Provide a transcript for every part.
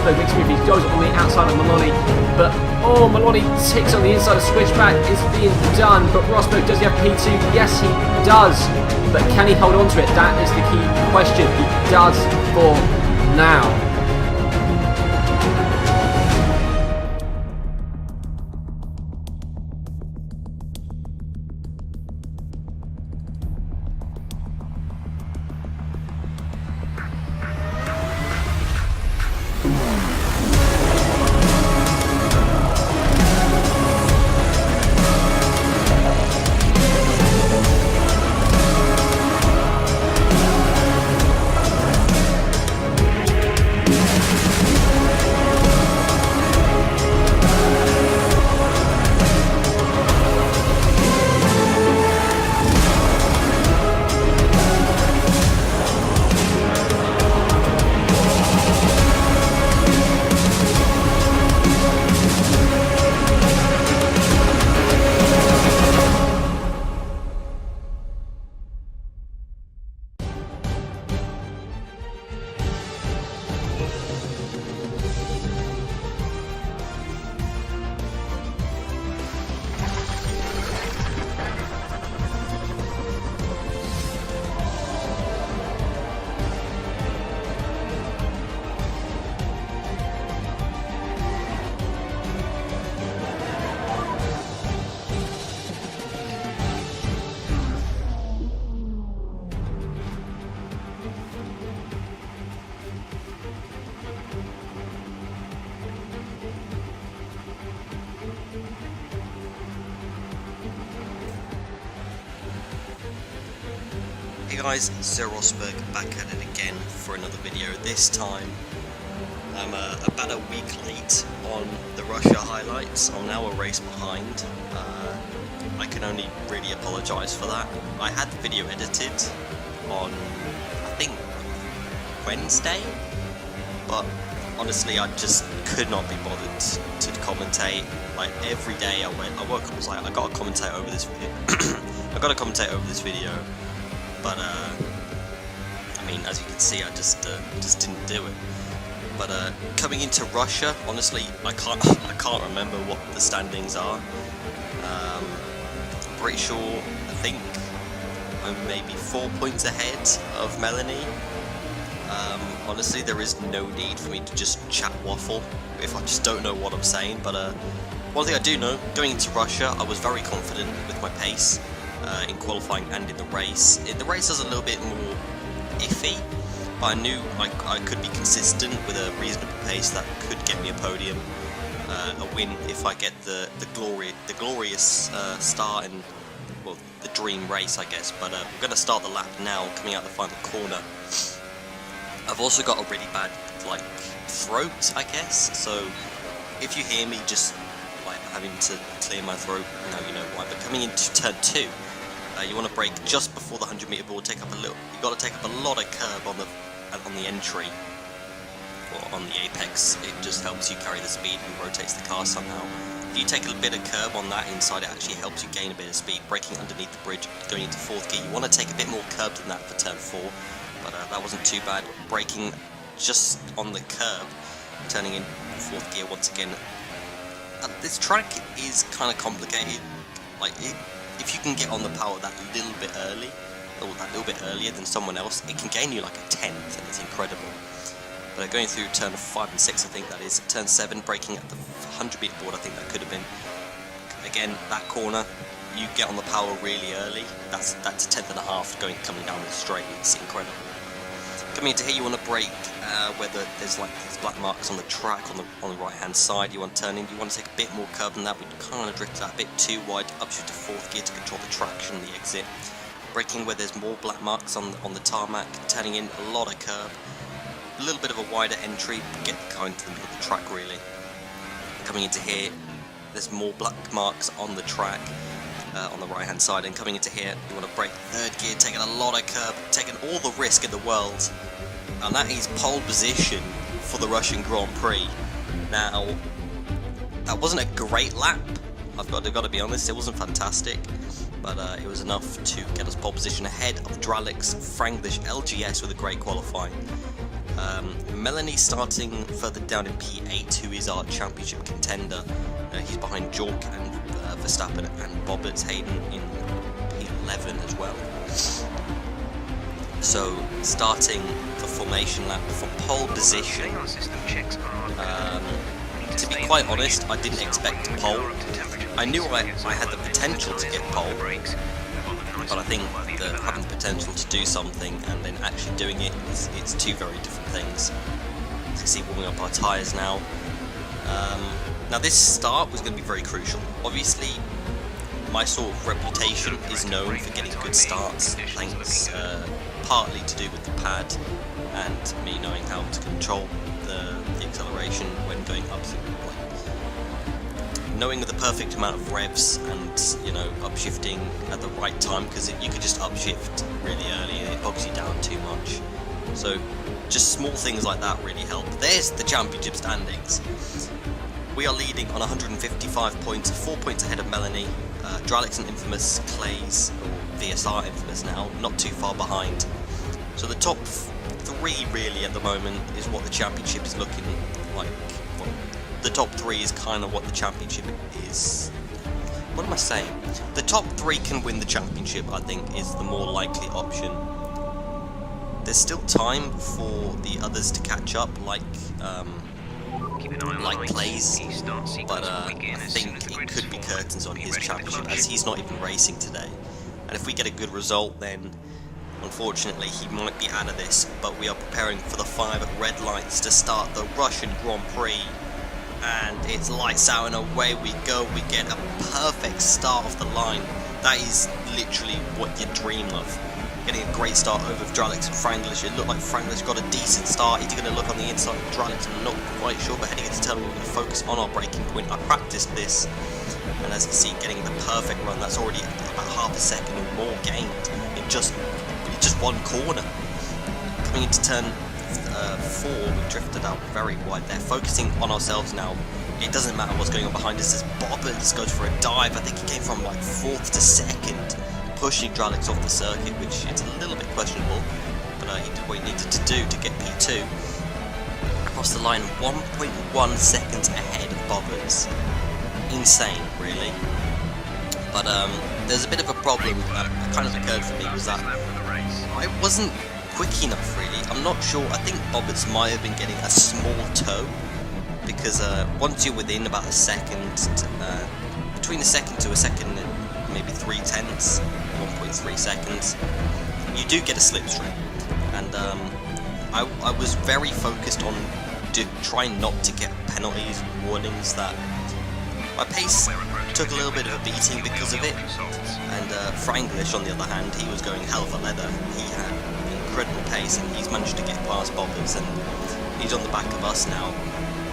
Rosberg makes a move, he goes on the outside of Maloney, but oh, Maloney ticks on the inside of switchback, is being done, but Rosberg, does he have P2? Yes, he does, but can he hold on to it? That is the key question. He does for now. Hey guys, CRL Rosberg back at it again for another video. This time I'm about a week late on the Russia highlights. I'm now a race behind. I can only really apologise for that. I had the video edited on, I think, Wednesday, but honestly I just could not be bothered to commentate. Like every day I woke up, I was like, I gotta commentate over this video. I gotta commentate over this video. But I mean, as you can see, I just didn't do it. But coming into Russia, honestly, I can't remember what the standings are. I'm pretty sure, I think I'm maybe 4 points ahead of Melanie. Honestly, there is no need for me to just chat waffle if I just don't know what I'm saying. But one thing I do know, going into Russia, I was very confident with my pace. In qualifying and in the race. The race was a little bit more iffy, but I knew I could be consistent with a reasonable pace that could get me a podium, a win if I get the glorious start and, well, the dream race, I guess. But we're going to start the lap now, coming out the final corner. I've also got a really bad throat, I guess, so if you hear me just having to clear my throat, now you know why. But coming into turn 2, you want to brake just before the 100-meter board. You got to take up a lot of curb on the entry, or on the apex. It just helps you carry the speed and rotates the car somehow. If you take a bit of curb on that inside, it actually helps you gain a bit of speed. Braking underneath the bridge, going into 4th gear, you want to take a bit more curb than that for turn 4, but that wasn't too bad. Braking just on the curb, turning in 4th gear once again. This track is kind of complicated. If you can get on the power that little bit early, or that little bit earlier than someone else, it can gain you like a 10th, and it's incredible. But going through turn 5 and 6, I think that is, turn 7, braking at the 100-meter board, I think that could have been. Again, that corner, you get on the power really early. That's a 10th and a half coming down the straight. It's incredible. Coming into here, you want to brake whether there's these black marks on the track on the right hand side. You want to turn in, you want to take a bit more curb than that. We kind of drifted that a bit too wide, up to 4th gear to control the traction and the exit. Braking where there's more black marks on the tarmac, turning in a lot of curb. A little bit of a wider entry, get the car into the middle of the track really. Coming into here, there's more black marks on the track. On the right hand side, and coming into here you want to brake 3rd gear, taking a lot of curb, taking all the risk in the world, and that is pole position for the Russian Grand Prix. Now that wasn't a great lap, I've got to be honest, it wasn't fantastic, but it was enough to get us pole position ahead of Dralic's Franglish LGS with a great qualifying. Melanie starting further down in P8, who is our championship contender. He's behind Jork and Verstappen and Bobberts. Hayden in P11 as well. So starting the formation lap from pole position. To be quite honest, I didn't expect pole. I knew I had the potential to get pole, but I think that having the potential to do something and then actually doing it it's two very different things. As you can see, warming up our tyres now. Now this start was going to be very crucial. Obviously, my sort of reputation is known for getting good starts, thanks partly to do with the pad and me knowing how to control the acceleration when going up. Knowing the perfect amount of revs and, you know, upshifting at the right time, because you could just upshift really early and it bogs you down too much. So just small things like that really help. There's the championship standings. We are leading on 155 points, 4 points ahead of Melanie. Dralix and Infamous, Clays, or VSR Infamous now, not too far behind. So the top three really at the moment is what the championship is looking like. Well, the top three is kind of what the championship is. What am I saying? The top three can win the championship, I think, is the more likely option. There's still time for the others to catch up, like Plays, but I think it could be curtains on his championship, as he's not even racing today. And if we get a good result, then unfortunately he might be out of this. But we are preparing for the 5 red lights to start the Russian Grand Prix. And it's lights out and away we go. We get a perfect start off the line. That is literally what you dream of. Getting a great start over Dralix and Franglish. It looked like Franglish got a decent start. He's going to look on the inside of Dralix. I'm not quite sure, but heading into turn, we're going to focus on our braking point. I practiced this, and as you can see, getting the perfect run. That's already about half a second or more gained in just one corner. Coming into turn 4, we drifted out very wide there. Focusing on ourselves now. It doesn't matter what's going on behind us as Bobbins goes for a dive. I think he came from like 4th to 2nd, pushing Dralix off the circuit, which is a little bit questionable, but he did what he needed to do to get P2. Across the line, 1.1 seconds ahead of Bobbins. Insane, really. But there's a bit of a problem that kind of occurred for me, was that I wasn't quick enough, really. I'm not sure. I think Bobbins might have been getting a small toe, because once you're within about a second, between a second to a second and maybe 3/10, 1.3 seconds, you do get a slipstream. And I was very focused on trying not to get penalties, warnings. That my pace took a little bit of a beating because of it. And Franglish, on the other hand, he was going hell for leather. He had incredible pace, and he's managed to get past Bobbers, and he's on the back of us now.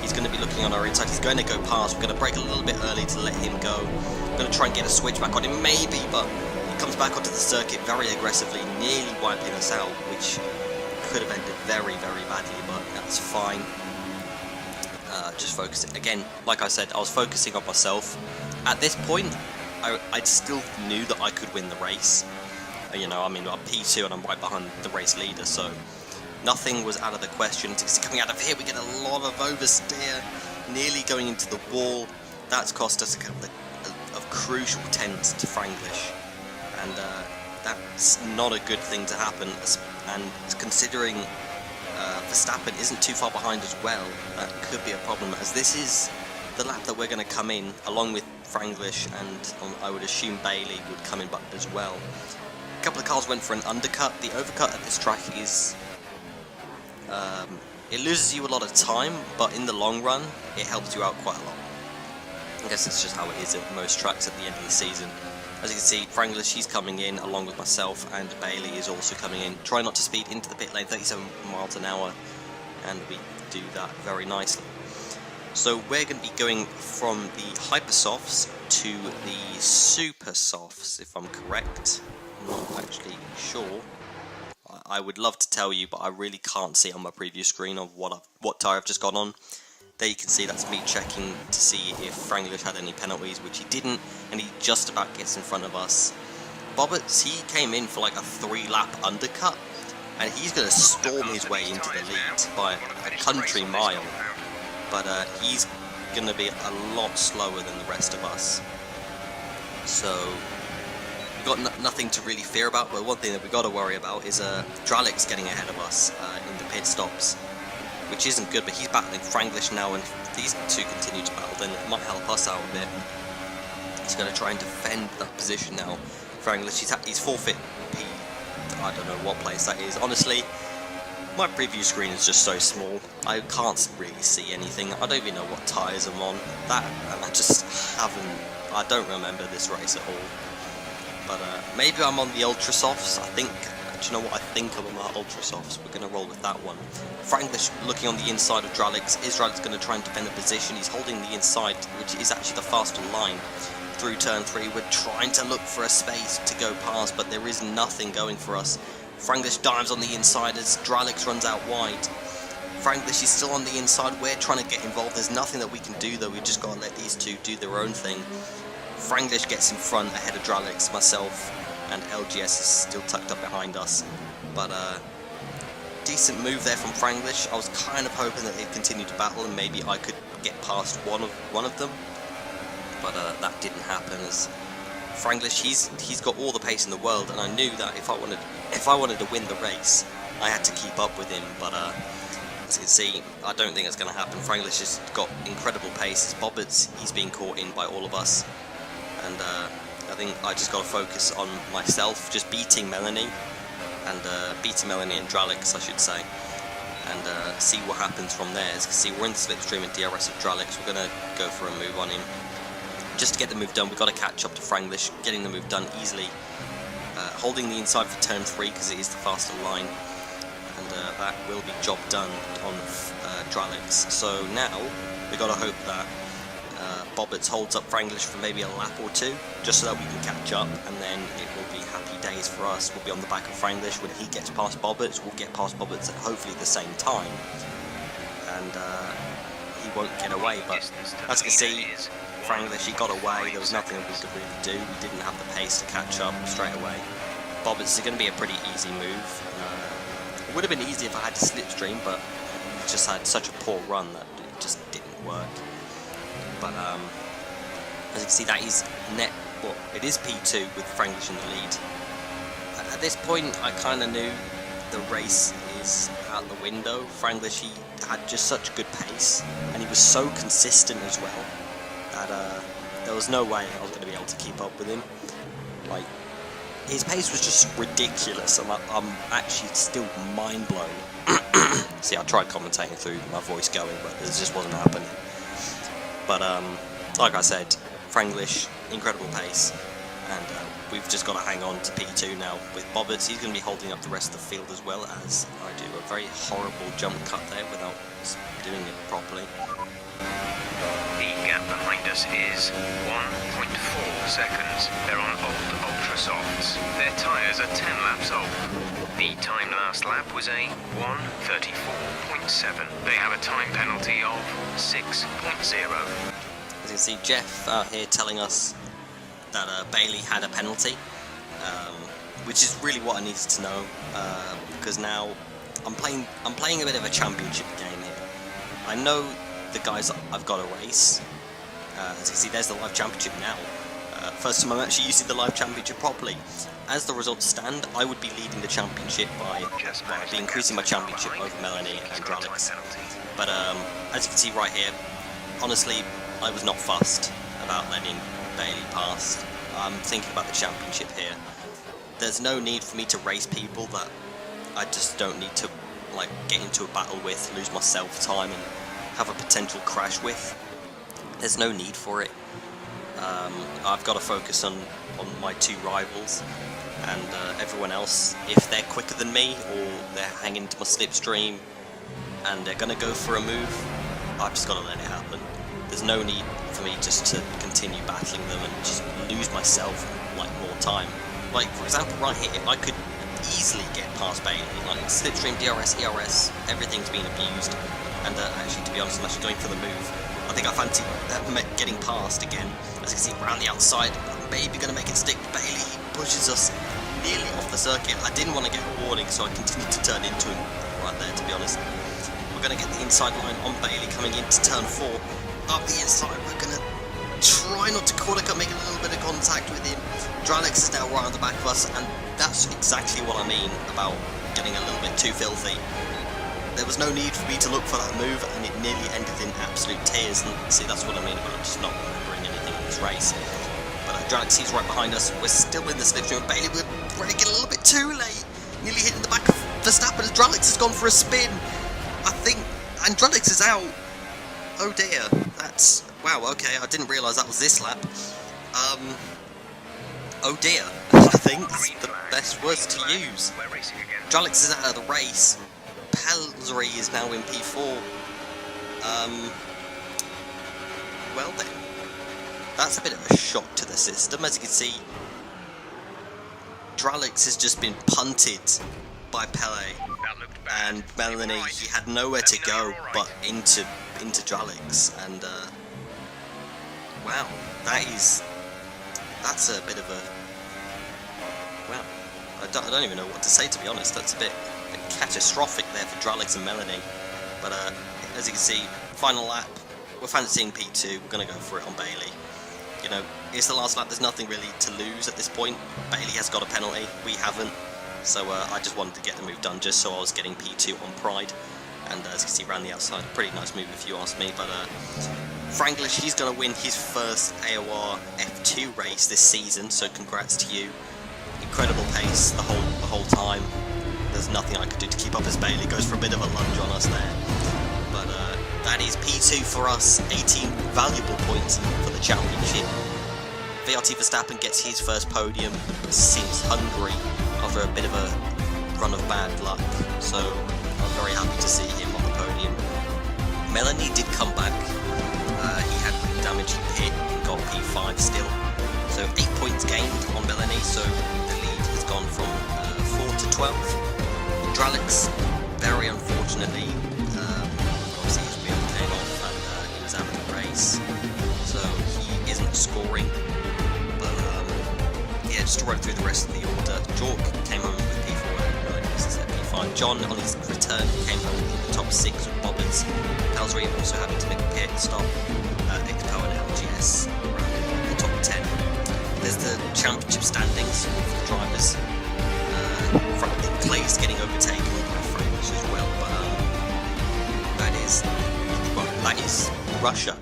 He's going to be looking on our inside. He's going to go past. We're going to brake a little bit early to let him go. We're going to try and get a switch back on him, maybe, but he comes back onto the circuit very aggressively, nearly wiping us out, which could have ended very, very badly, but that's fine. Just focusing. Again, like I said, I was focusing on myself. At this point, I still knew that I could win the race. You know, I mean, I'm P2 and I'm right behind the race leader, so nothing was out of the question. Coming out of here, we get a lot of oversteer, nearly going into the wall. That's cost us a couple of crucial tenths to Franglish, and that's not a good thing to happen. And considering Verstappen isn't too far behind as well, that could be a problem, as this is the lap that we're going to come in, along with Franglish, and I would assume Bailey would come in as well. A couple of cars went for an undercut. The overcut at this track is... it loses you a lot of time, but in the long run, it helps you out quite a lot. I guess it's just how it is at most tracks at the end of the season. As you can see, Franglish, he's coming in along with myself, and Bailey is also coming in. Try not to speed into the pit lane, 37 miles an hour, and we do that very nicely. So we're going to be going from the Hyper Softs to the Super Softs, if I'm correct. I'm not actually sure. I would love to tell you, but I really can't see on my preview screen of what tyre I've just gone on. There you can see that's me checking to see if Franglish had any penalties, which he didn't, and he just about gets in front of us. Bobberts, he came in for like a 3-lap undercut, and he's going to storm his way into the lead by a country mile. But he's going to be a lot slower than the rest of us. So we've got nothing to really fear about, but one thing that we've got to worry about is Dralik's getting ahead of us in the pit stops, which isn't good, but he's battling Franglish now, and if these two continue to battle, then it might help us out a bit. He's going to try and defend that position now. Franglish, he's forfeit P, I don't know what place that is. Honestly, my preview screen is just so small, I can't really see anything. I don't even know what tyres I'm on. And I don't remember this race at all. But maybe I'm on the Ultra Softs. Do you know what? I think I'm on the Ultra Softs. We're going to roll with that one. Franglish looking on the inside of Dralik's. Dralik's going to try and defend the position. He's holding the inside, which is actually the faster line. Through turn 3, we're trying to look for a space to go past, but there is nothing going for us. Franglish dives on the inside as Dralik's runs out wide. Franglish is still on the inside. We're trying to get involved. There's nothing that we can do, though. We've just got to let these two do their own thing. Franglish gets in front ahead of Dralik's, myself, and LGS is still tucked up behind us. But decent move there from Franglish. I was kind of hoping that they'd continue to battle and maybe I could get past one of them. But that didn't happen, as Franglish, he's got all the pace in the world, and I knew that if I wanted to win the race, I had to keep up with him. But as you can see, I don't think it's going to happen. Franglish has got incredible pace. Bobbitt's, he's being caught in by all of us, and I think I just got to focus on myself, just beating Melanie, and and Dralik's, I should say, and see what happens from there. As you can see, we're in the slipstream and DRS of Dralik's. We're going to go for a move on him. Just to get the move done, we've got to catch up to Franglish, getting the move done easily, holding the inside for turn 3 because it is the faster line, and that will be job done on Dralik's. So now we've got to hope that Bobbitt's holds up Franglish for maybe a lap or two, just so that we can catch up, and then it will be happy days for us. We'll be on the back of Franglish. When he gets past Bobbitt's, we'll get past Bobbitt's at hopefully the same time, and he won't get away. But as you can see, Franglish, he got away. There was nothing we could really do. We didn't have the pace to catch up straight away. Bobbitt's is going to be a pretty easy move. It would have been easy if I had to slipstream, but it just had such a poor run that it just didn't work. But as you can see, that is it is P2 with Franglish in the lead. At this point, I kind of knew the race is out the window. Franglish, he had just such good pace, and he was so consistent as well, that there was no way I was going to be able to keep up with him. Like, his pace was just ridiculous, and I'm actually still mind blown. See, I tried commentating through my voice going, but it just wasn't happening. But like I said, Franglish, incredible pace, and we've just got to hang on to P2 now with Bobbitt's. He's going to be holding up the rest of the field as well, as I do a very horrible jump cut there without doing it properly. The gap behind us is 1.4 seconds. They're on old Ultra Softs. Their tyres are 10 laps old. The time last lap was a 1:34.7. They have a time penalty of 6.0. As you can see, Jeff out here telling us that Bailey had a penalty, which is really what I needed to know, because now I'm playing a bit of a championship game here. I know the guys that I've got to race. As you can see, there's the live championship now. First time I'm actually using the live championship properly. As the results stand, I would be leading the championship by increasing my championship over Melanie and Dralik's. But as you can see right here, honestly, I was not fussed about letting Bailey past. I'm thinking about the championship here. There's no need for me to race people that I just don't need to get into a battle with, lose myself time, and have a potential crash with. There's no need for it. I've got to focus on my two rivals, and everyone else, if they're quicker than me or they're hanging to my slipstream and they're going to go for a move, I've just got to let it happen. There's no need for me just to continue battling them and just lose myself more time. For example, right here, I could easily get past Bailey. Slipstream, DRS, ERS, everything's been abused, and actually, to be honest, I'm actually going for the move. I think I fancy getting past again. As you can see, around the outside, maybe going to make it stick. Bailey pushes us. nearly off the circuit. I didn't want to get a warning, so I continued to turn into him right there, to be honest. We're going to get the inside line on Bailey coming into turn 4. Up the inside, we're going to try not to corner cut, make a little bit of contact with him. Dralex is now right on the back of us, and that's exactly what I mean about getting a little bit too filthy. There was no need for me to look for that move, and it nearly ended in absolute tears. And see, that's what I mean about just not remembering anything in this race. But Dralex, he's right behind us. We're still in the slipstream. Bailey, we're ready to get a little bit too late. Nearly hitting the back of Verstappen as Dralex has gone for a spin. I think, and Dralex is out. Oh dear, that's, wow, okay, I didn't realise that was this lap. Oh dear, I think that's the best words to use. Dralex is out of the race. Pellery is now in P4. Well then, that's a bit of a shock to the system. As you can see, Dralex has just been punted by Pele, and Melanie, he had nowhere to go but into Dralex, and wow, that's a bit of a, wow, I don't even know what to say, to be honest. That's a bit catastrophic there for Dralex and Melanie. But as you can see, final lap, we're fancying P2, we're going to go for it on Bailey. You know, it's the last lap, there's nothing really to lose at this point. Bailey has got a penalty, we haven't, so I just wanted to get the move done just so I was getting P2 on Pride. And as you can see, around the outside, pretty nice move if you ask me. But Franglish, he's going to win his first AOR F2 race this season, so congrats to you. Incredible pace the whole time. There's nothing I could do to keep up as Bailey goes for a bit of a lunge on us there. But that is P2 for us, 18 valuable points for the championship. VRT Verstappen gets his first podium, seems hungry after a bit of a run of bad luck, so I'm very happy to see him on the podium. Melanie did come back, he had damage in pit and got P5 still, so 8 points gained on Melanie, so the lead has gone from 4 to 12. Dralex, very unfortunately, obviously his wheel came off and he was out of the race, so he isn't scoring. But yeah, just to run through the rest of the order, Jork came home with P4 and P5. John, on his return, came home in the top 6 with Bobbers. Pellery also having to make a pit stop. Expo and LGS around the top 10. There's the championship standings for the drivers. Clay's getting overtaken by Franglish as well, but that is Russia.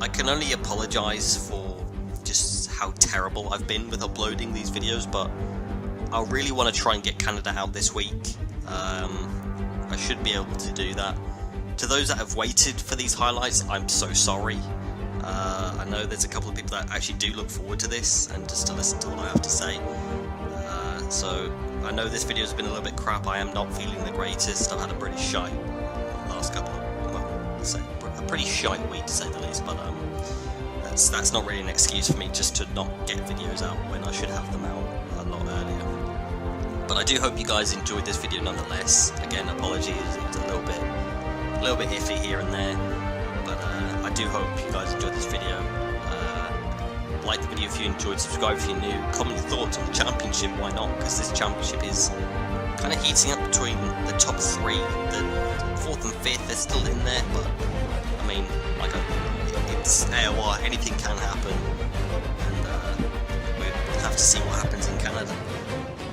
I can only apologise for just how terrible I've been with uploading these videos, but I really want to try and get Canada out this week. I should be able to do that. To those that have waited for these highlights, I'm so sorry. I know there's a couple of people that actually do look forward to this and just to listen to what I have to say. So I know this video has been a little bit crap. I am not feeling the greatest. I've had a pretty shite last couple of, well, let's say a pretty shite week to say the least. But that's not really an excuse for me just to not get videos out when I should have them out a lot earlier. But I do hope you guys enjoyed this video nonetheless. Again, apologies, it was a little bit iffy here and there. But I do hope you guys enjoyed this video. Like the video if you enjoyed, subscribe if you're new, comment your thoughts on the championship, why not, because this championship is kind of heating up between the top 3, the 4th and 5th, they're still in there, but I mean, like it's AOR, anything can happen, and we'll have to see what happens in Canada.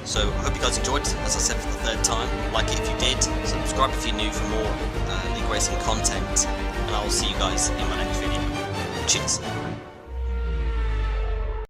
So I hope you guys enjoyed, as I said for the 3rd time. Like it if you did, subscribe if you're new for more league racing content, and I will see you guys in my next video. Cheers.